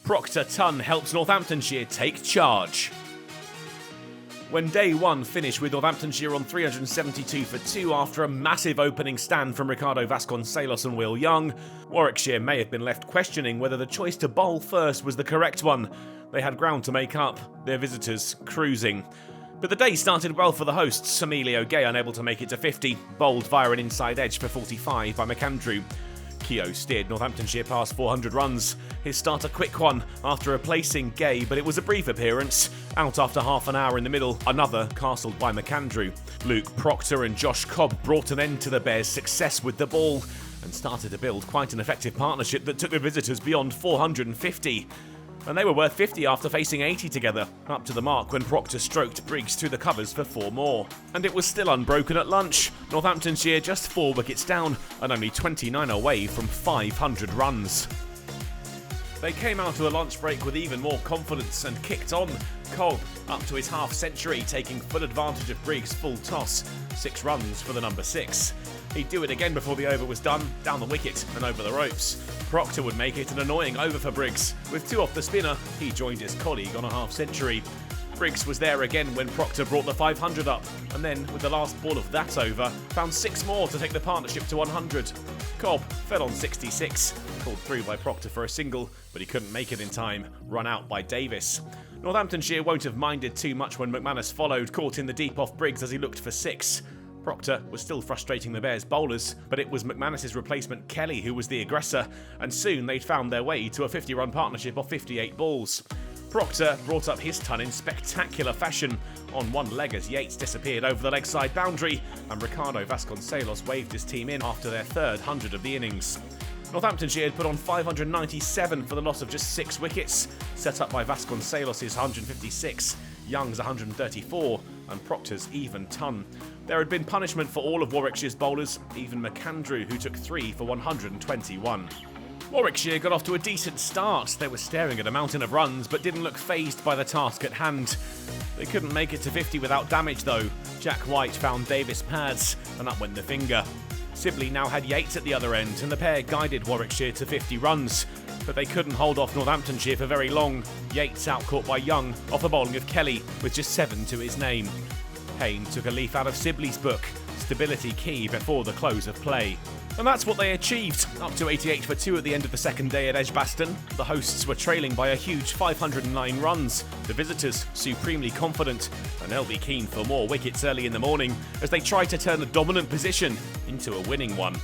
Proctor Tunn helps Northamptonshire take charge. When day one finished with Northamptonshire on 372 for 2 after a massive opening stand from Ricardo Vasconcelos and Will Young, Warwickshire may have been left questioning whether the choice to bowl first was the correct one. They had ground to make up, their visitors cruising. But the day started well for the hosts, Emilio Gay unable to make it to 50, bowled via an inside edge for 45 by McAndrew. Keogh steered Northamptonshire past 400 runs. His start a quick one after replacing Gay, but it was a brief appearance. Out after half an hour in the middle, another castled by McAndrew. Luke Proctor and Josh Cobb brought an end to the Bears' success with the ball and started to build quite an effective partnership that took the visitors beyond 450. And they were worth 50 after facing 80 together, up to the mark when Proctor stroked Briggs through the covers for 4 more. And it was still unbroken at lunch, Northamptonshire just 4 wickets down and only 29 away from 500 runs. They came out of the lunch break with even more confidence and kicked on. Cobb up to his half-century, taking full advantage of Briggs' full toss. 6 runs for the number 6. He'd do it again before the over was done, down the wicket and over the ropes. Proctor would make it an annoying over for Briggs. With 2 off the spinner, he joined his colleague on a half-century. Briggs was there again when Proctor brought the 500 up, and then, with the last ball of that over, found 6 more to take the partnership to 100. Cobb fell on 66, called through by Proctor for a single, but he couldn't make it in time, run out by Davis. Northamptonshire won't have minded too much when McManus followed, caught in the deep off Briggs as he looked for 6. Proctor was still frustrating the Bears' bowlers, but it was McManus's replacement Kelly who was the aggressor, and soon they'd found their way to a 50-run partnership of 58 balls. Proctor brought up his ton in spectacular fashion, on one leg as Yates disappeared over the leg side boundary, and Ricardo Vasconcelos waved his team in after their 3rd 100 of the innings. Northamptonshire had put on 597 for the loss of just 6 wickets, set up by Vasconcelos' 156, Young's 134, and Proctor's even ton. There had been punishment for all of Warwickshire's bowlers, even McAndrew, who took 3 for 121. Warwickshire got off to a decent start. They were staring at a mountain of runs, but didn't look fazed by the task at hand. They couldn't make it to 50 without damage, though. Jack White found Davis pads, and up went the finger. Sibley now had Yates at the other end, and the pair guided Warwickshire to 50 runs. But they couldn't hold off Northamptonshire for very long. Yates outcaught by Young off the bowling of Kelly, with just 7 to his name. Hayne took a leaf out of Sibley's book, stability key before the close of play. And that's what they achieved, up to 88 for 2 at the end of the second day at Edgbaston. The hosts were trailing by a huge 509 runs, the visitors supremely confident, and they'll be keen for more wickets early in the morning as they try to turn a dominant position into a winning one.